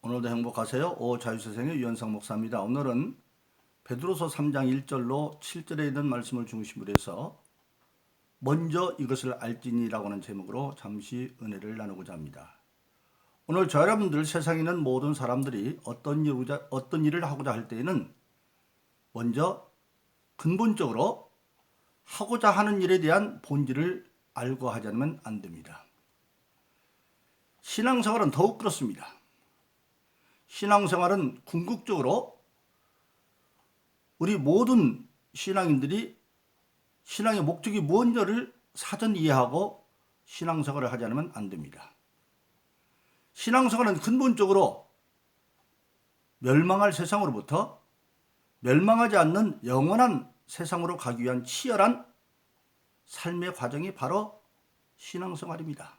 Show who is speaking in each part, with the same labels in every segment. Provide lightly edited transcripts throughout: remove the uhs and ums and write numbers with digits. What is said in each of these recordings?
Speaker 1: 오늘도 행복하세요. 오자유세상의 유현상 목사입니다. 오늘은 베드로서 3장 1절로 7절에 있는 말씀을 중심으로 해서 먼저 이것을 알지니라고 하는 제목으로 잠시 은혜를 나누고자 합니다. 오늘 저 여러분들 세상에 있는 모든 사람들이 어떤 일을 하고자 할 때에는 먼저 근본적으로 하고자 하는 일에 대한 본질을 알고 하지 않으면 안 됩니다. 신앙생활은 더욱 그렇습니다. 신앙생활은 궁극적으로 우리 모든 신앙인들이 신앙의 목적이 무엇인지를 사전 이해하고 신앙생활을 하지 않으면 안 됩니다. 신앙생활은 근본적으로 멸망할 세상으로부터 멸망하지 않는 영원한 세상으로 가기 위한 치열한 삶의 과정이 바로 신앙생활입니다.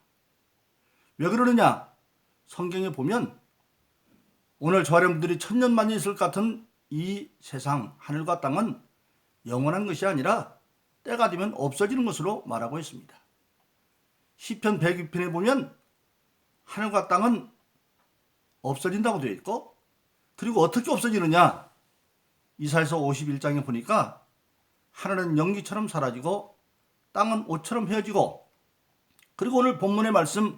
Speaker 1: 왜 그러느냐? 성경에 보면 오늘 저 여러분들이 천년만년 있을 것 같은 이 세상, 하늘과 땅은 영원한 것이 아니라 때가 되면 없어지는 것으로 말하고 있습니다. 시편 102편에 보면 하늘과 땅은 없어진다고 되어 있고, 그리고 어떻게 없어지느냐? 이사야서 51장에 보니까 하늘은 연기처럼 사라지고 땅은 옷처럼 헤어지고, 그리고 오늘 본문의 말씀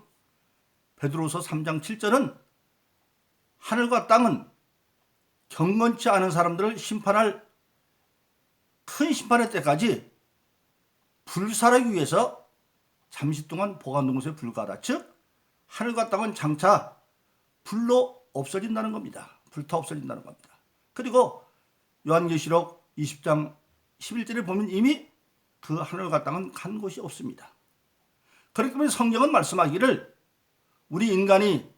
Speaker 1: 베드로서 3장 7절은 하늘과 땅은 경건치 않은 사람들을 심판할 큰 심판의 때까지 불살하기 위해서 잠시 동안 보관된 곳에 불과하다. 즉 하늘과 땅은 장차 불로 없어진다는 겁니다. 불타 없어진다는 겁니다. 그리고 요한계시록 20장 11절에 보면 이미 그 하늘과 땅은 간 곳이 없습니다. 그렇기 때문에 성경은 말씀하기를 우리 인간이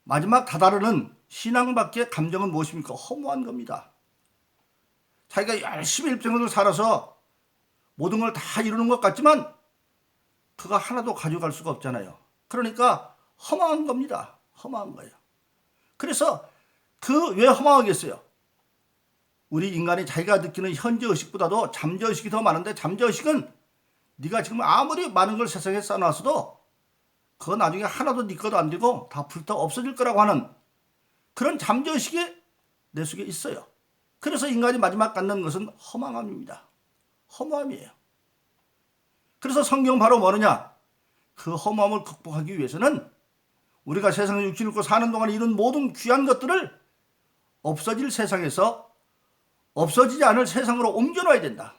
Speaker 1: 마지막 다다르는 신앙밖에 감정은 무엇입니까? 허무한 겁니다. 자기가 열심히 일평생을 살아서 모든 걸 다 이루는 것 같지만 그가 하나도 가져갈 수가 없잖아요. 그러니까 허망한 겁니다. 허망한 거예요. 그래서 왜 허망하겠어요? 우리 인간이 자기가 느끼는 현재의식보다도 잠재의식이 더 많은데, 잠재의식은 네가 지금 아무리 많은 걸 세상에 쌓아놨어도 그거 나중에 하나도 네 것도 안 되고 다 불타 없어질 거라고 하는 그런 잠재의식이 내 속에 있어요. 그래서 인간이 마지막 갖는 것은 허망함입니다. 허무함이에요. 그래서 성경은 바로 뭐느냐? 그 허무함을 극복하기 위해서는 우리가 세상에 육신을 입고 사는 동안에 이런 모든 귀한 것들을 없어질 세상에서 없어지지 않을 세상으로 옮겨놔야 된다.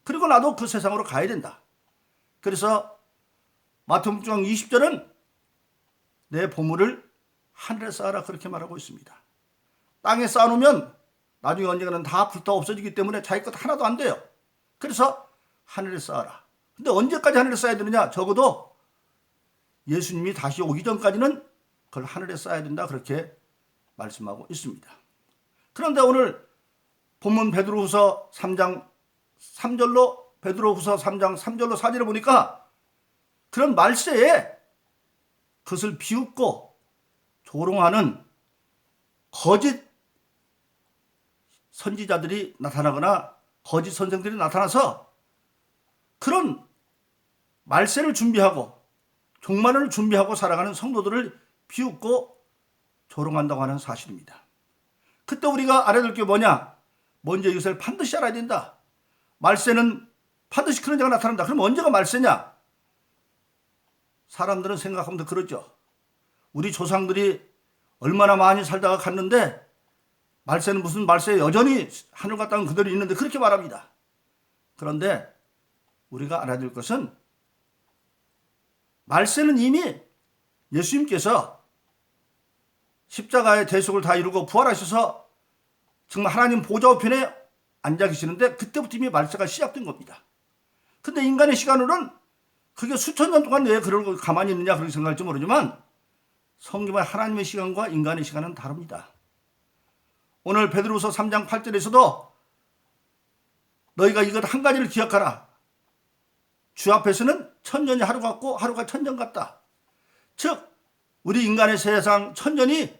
Speaker 1: 그리고 나도 그 세상으로 가야 된다. 그래서 마태복음 6장 20절은 내 보물을 하늘에 쌓아라, 그렇게 말하고 있습니다. 땅에 쌓아놓으면 나중에 언젠가는 다 불타 없어지기 때문에 자기 것 하나도 안 돼요. 그래서 하늘에 쌓아라. 근데 언제까지 하늘에 쌓아야 되느냐? 적어도 예수님이 다시 오기 전까지는 그걸 하늘에 쌓아야 된다, 그렇게 말씀하고 있습니다. 그런데 오늘 본문 베드로후서 3장 3절로 베드로후서 3장 3절로 4절에 보니까 그런 말세에 그것을 비웃고 조롱하는 거짓 선지자들이 나타나거나 거짓 선생들이 나타나서 그런 말세를 준비하고 종말을 준비하고 살아가는 성도들을 비웃고 조롱한다고 하는 사실입니다. 그때 우리가 알아야 될 게 뭐냐? 먼저 이것을 반드시 알아야 된다. 말세는 반드시 그런 자가 나타난다. 그럼 언제가 말세냐? 사람들은 생각하면 그러죠. 우리 조상들이 얼마나 많이 살다가 갔는데 말세는 무슨 말세, 여전히 하늘과 땅은 그대로 있는데, 그렇게 말합니다. 그런데 우리가 알아야 될 것은 말세는 이미 예수님께서 십자가의 대속을 다 이루고 부활하셔서 정말 하나님 보좌 우편에 앉아 계시는데 그때부터 이미 말세가 시작된 겁니다. 근데 인간의 시간으로는 그게 수천 년 동안 왜 그러고 가만히 있느냐 그렇게 생각할지 모르지만 성경의 하나님의 시간과 인간의 시간은 다릅니다. 오늘 베드로서 3장 8절에서도 너희가 이것 한 가지를 기억하라. 주 앞에서는 천년이 하루 같고 하루가 천년 같다. 즉 우리 인간의 세상 천년이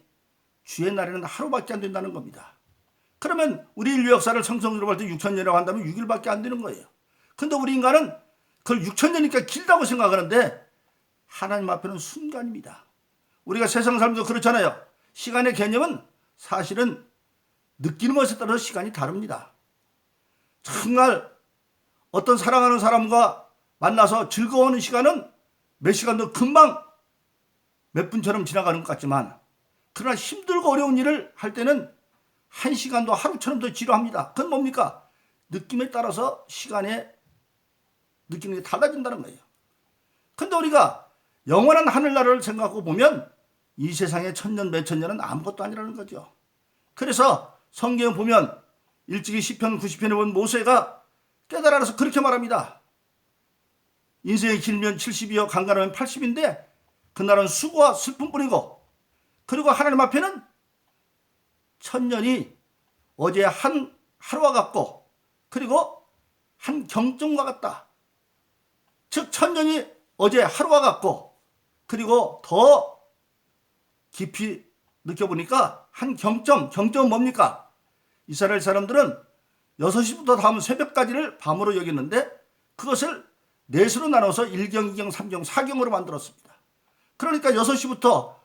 Speaker 1: 주의 날에는 하루밖에 안 된다는 겁니다. 그러면 우리 인류 역사를 성성으로 볼 때 6천년이라고 한다면 6일밖에 안 되는 거예요. 근데 우리 인간은 그걸 6천년이니까 길다고 생각하는데 하나님 앞에는 순간입니다. 우리가 세상 살면서 그렇잖아요. 시간의 개념은 사실은 느끼는 것에 따라서 시간이 다릅니다. 정말 어떤 사랑하는 사람과 만나서 즐거워하는 시간은 몇 시간도 금방 몇 분처럼 지나가는 것 같지만, 그러나 힘들고 어려운 일을 할 때는 한 시간도 하루처럼 더 지루합니다. 그건 뭡니까? 느낌에 따라서 시간의 느끼는 게 달라진다는 거예요. 근데 우리가 영원한 하늘나라를 생각하고 보면 이 세상의 천년 몇천 년은 아무것도 아니라는 거죠. 그래서 성경에 보면 일찍이 시편 90편에 보면 모세가 깨달아서 그렇게 말합니다. 인생이 길면 70이요 간간하면 80인데 그날은 수고와 슬픔뿐이고, 그리고 하나님 앞에는 천년이 어제 한 하루와 같고, 그리고 한 경점과 같다. 즉 천년이 어제 하루와 같고, 그리고 더 깊이 느껴보니까 한 경점은 뭡니까? 이스라엘 사람들은 6시부터 다음 새벽까지를 밤으로 여겼는데 그것을 넷으로 나눠서 1경, 2경, 3경, 4경으로 만들었습니다. 그러니까 6시부터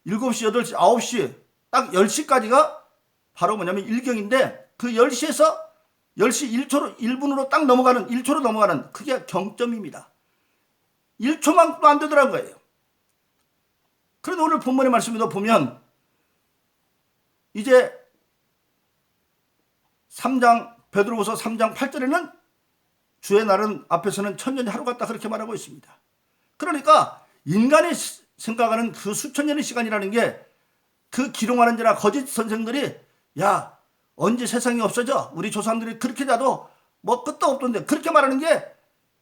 Speaker 1: 7시, 8시, 9시, 딱 10시까지가 바로 뭐냐면 1경인데, 그 10시에서 10시 1분으로 딱 넘어가는, 1초로 넘어가는 그게 경점입니다. 1초만도 안 되더라는 거예요. 그런데 오늘 본문의 말씀에도 보면 이제 3장 베드로후서 3장 8절에는 주의 날은 앞에서는 천년이 하루 같다 그렇게 말하고 있습니다. 그러니까 인간이 생각하는 그 수천 년의 시간이라는 게, 그 기롱하는 자나 거짓 선생들이 야 언제 세상이 없어져, 우리 조상들이 그렇게 자도 뭐 끝도 없던데, 그렇게 말하는 게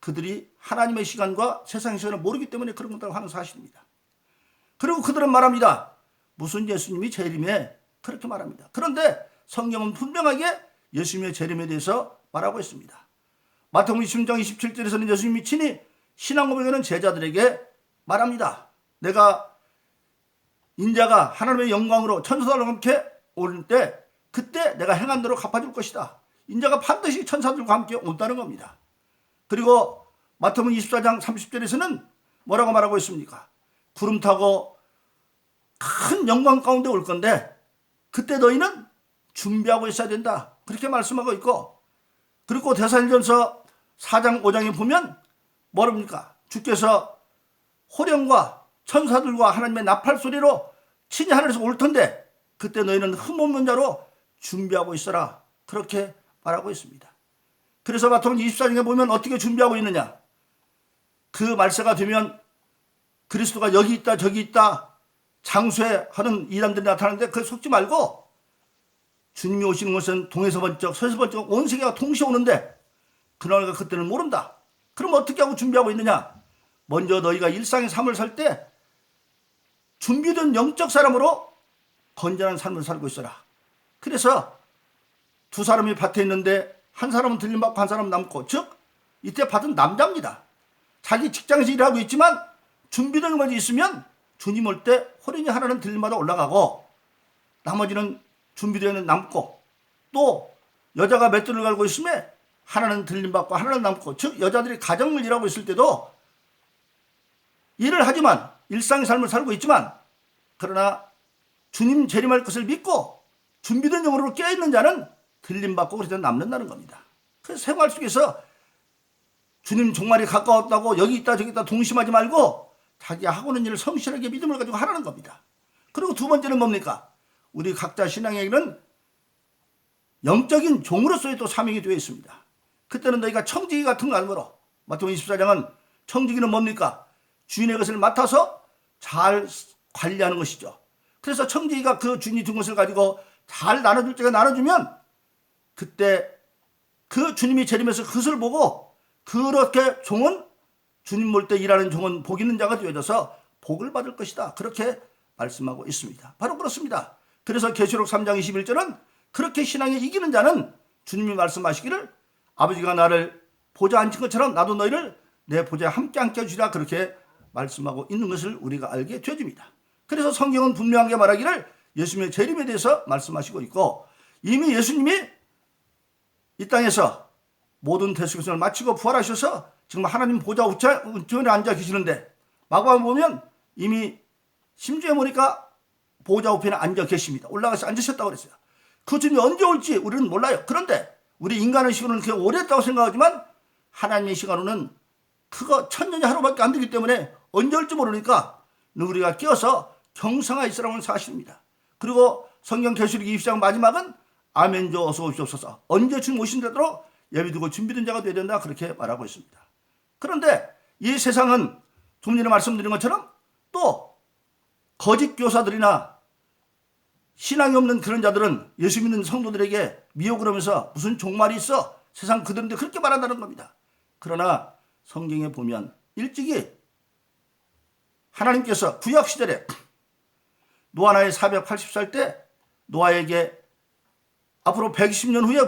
Speaker 1: 그들이 하나님의 시간과 세상의 시간을 모르기 때문에 그런 것다고 하는 사실입니다. 그리고 그들은 말합니다. 무슨 예수님이 재림에 그렇게 말합니다. 그런데 성경은 분명하게 예수님의 재림에 대해서 말하고 있습니다. 마태복음 20장 27절에서는 예수님이 친히 신앙 고백하는 제자들에게 말합니다. 내가 인자가 하나님의 영광으로 천사들과 함께 올 때 그때 내가 행한 대로 갚아줄 것이다. 인자가 반드시 천사들과 함께 온다는 겁니다. 그리고 마태복음 24장 30절에서는 뭐라고 말하고 있습니까? 구름 타고 큰 영광 가운데 올 건데 그때 너희는 준비하고 있어야 된다. 그렇게 말씀하고 있고, 그리고 데살로니가전서 4장 5장에 보면 뭐랍니까? 주께서 호령과 천사들과 하나님의 나팔 소리로 친히 하늘에서 올 텐데 그때 너희는 흠없는 자로 준비하고 있어라. 그렇게 말하고 있습니다. 그래서 마태복음 24장에 보면 어떻게 준비하고 있느냐? 그 말세가 되면 그리스도가 여기 있다 저기 있다 장수하는 이람들이 나타나는데 그걸 속지 말고, 주님이 오시는 것은 동에서 번쩍 서에서 번쩍 온 세계가 동시에 오는데 그날과 그때는 모른다. 그럼 어떻게 하고 준비하고 있느냐? 먼저 너희가 일상의 삶을 살 때 준비된 영적 사람으로 건전한 삶을 살고 있어라. 그래서 두 사람이 밭에 있는데 한 사람은 들림받고 한 사람은 남고, 즉 이때 밭은 남자입니다. 자기 직장에서 일하고 있지만 준비된 것이 있으면 주님 올 때 호련히 하나는 들림받아 올라가고 나머지는 준비되어 남고, 또 여자가 맷돌을 갈고 있으면 하나는 들림받고 하나는 남고, 즉 여자들이 가정을 일하고 있을 때도 일을 하지만 일상의 삶을 살고 있지만, 그러나 주님 재림할 것을 믿고 준비된 영으로 깨어있는 자는 들림받고 그래서 남는다는 겁니다. 그래서 생활 속에서 주님 종말이 가까웠다고 여기 있다 저기 있다 동심하지 말고 자기 하고 있는 일을 성실하게 믿음을 가지고 하라는 겁니다. 그리고 두 번째는 뭡니까? 우리 각자 신앙에는 영적인 종으로서의 또 사명이 되어 있습니다. 그때는 너희가 청지기 같은 거 알므로, 마태복음 24장은 청지기는 뭡니까? 주인의 것을 맡아서 잘 관리하는 것이죠. 그래서 청지기가 그 주인이 준 것을 가지고 잘 나눠줄 때가 나눠주면 그때 그 주님이 재림해서 그것을 보고 그렇게 종은 주님 볼 때 일하는 종은 복 있는 자가 되어져서 복을 받을 것이다. 그렇게 말씀하고 있습니다. 바로 그렇습니다. 그래서 계시록 3장 21절은 그렇게 신앙에 이기는 자는 주님이 말씀하시기를 아버지가 나를 보좌에 앉힌 것처럼 나도 너희를 내 보좌에 함께 앉혀주리라 그렇게 말씀하고 있는 것을 우리가 알게 되어집니다. 그래서 성경은 분명하게 말하기를 예수님의 재림에 대해서 말씀하시고 있고, 이미 예수님이 이 땅에서 모든 대속성을 마치고 부활하셔서 지금 하나님 보좌 우편에 앉아 계시는데, 마가복음 보면 이미 심지어 보니까 보좌 우편에 앉아 계십니다. 올라가서 앉으셨다고 그랬어요. 그 주님이 언제 올지 우리는 몰라요. 그런데 우리 인간의 시간은 그게 오래됐다고 생각하지만 하나님의 시간으로는 그거 천년이 하루밖에 안 되기 때문에 언제 올지 모르니까 우리가 끼어서 경성하여 있으라는 사실입니다. 그리고 성경 계시록 20장 마지막은 아멘저 어서 오시옵소서. 언제 주님 오신다도록 예비두고 준비된 자가 되어야 된다. 그렇게 말하고 있습니다. 그런데 이 세상은 좀 전에 말씀드린 것처럼 또 거짓 교사들이나 신앙이 없는 그런 자들은 예수 믿는 성도들에게 미혹을 하면서 무슨 종말이 있어 세상 그들인데 그렇게 말한다는 겁니다. 그러나 성경에 보면 일찍이 하나님께서 구약 시절에 노아 나이 480살 때 노아에게 앞으로 120년 후에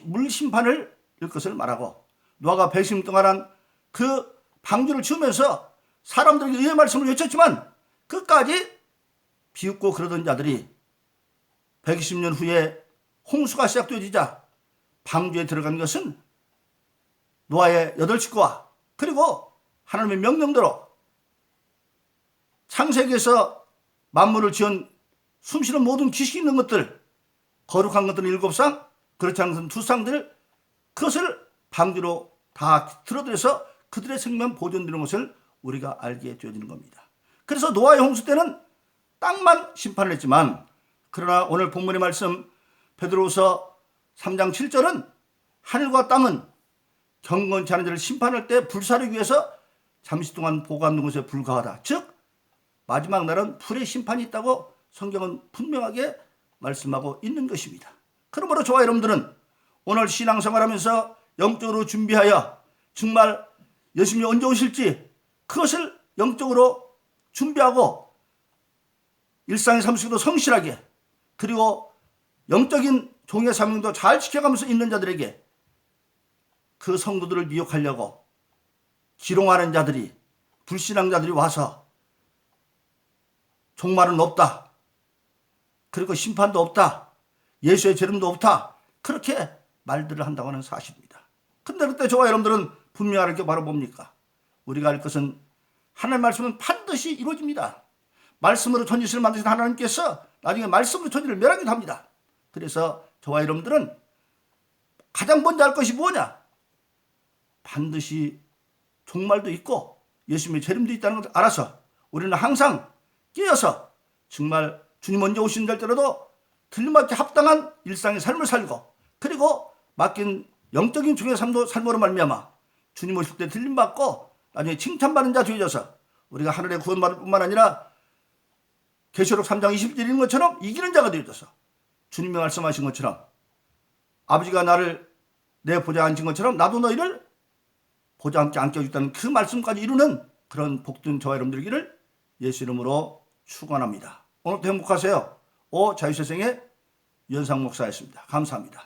Speaker 1: 물 심판을 일 것을 말하고 노아가 120년 동안 그 방주를 지으면서 사람들에게 의의 말씀을 외쳤지만 끝까지 비웃고 그러던 자들이 120년 후에 홍수가 시작되어지자 방주에 들어간 것은 노아의 8식구와 그리고 하나님의 명령대로 창세기에서 만물을 지은 숨쉬는 모든 기식이 있는 것들, 거룩한 것들은 7상, 그렇지 않은 것은 2상들, 그것을 방주로 다 들어들여서 그들의 생명 보존되는 것을 우리가 알게 되어지는 겁니다. 그래서 노아의 홍수 때는 땅만 심판을 했지만 그러나 오늘 본문의 말씀 베드로후서 3장 7절은 하늘과 땅은 경건치 않은 자를 심판할 때 불사르기 위해서 잠시 동안 보관하는 것에 불과하다. 즉 마지막 날은 불의 심판이 있다고 성경은 분명하게 말씀하고 있는 것입니다. 그러므로 저와 여러분들은 오늘 신앙생활하면서 영적으로 준비하여 정말 예수님이 언제 오실지 그것을 영적으로 준비하고 일상의 삶 속에도 성실하게 그리고 영적인 종의 사명도 잘 지켜가면서 있는 자들에게 그 성도들을 미혹하려고 기롱하는 자들이 불신앙자들이 와서 종말은 없다. 그리고 심판도 없다. 예수의 재림도 없다. 그렇게 말들을 한다고 하는 사실입니다. 근데 그때 저와 여러분들은 분명하게 이렇게 바로 뭡니까? 우리가 알 것은 하나님의 말씀은 반드시 이루어집니다. 말씀으로 천지를 만드신 하나님께서 나중에 말씀으로 천지를 멸하기도 합니다. 그래서 저와 여러분들은 가장 먼저 알 것이 뭐냐? 반드시 종말도 있고 예수님의 재림도 있다는 것을 알아서 우리는 항상 깨어서 정말 주님 먼저 오신다 할때라도 틀림없게 합당한 일상의 삶을 살고 그리고 맡긴 영적인 종의 삶으로 말미암아 주님 오실 때 틀림받고 나중에 칭찬받는 자 되어져서 우리가 하늘의 구원받을 뿐만 아니라 계시록 3장 20절인 것처럼 이기는 자가 되어져서 주님이 말씀하신 것처럼 아버지가 나를 내 보좌에 앉힌 것처럼 나도 너희를 보좌와 함께 안겨주겠다는 그 말씀까지 이루는 그런 복된 저와 여러분들이기를 예수 이름으로 축원합니다. 오늘도 행복하세요. 자유세상의 유현상 목사였습니다. 감사합니다.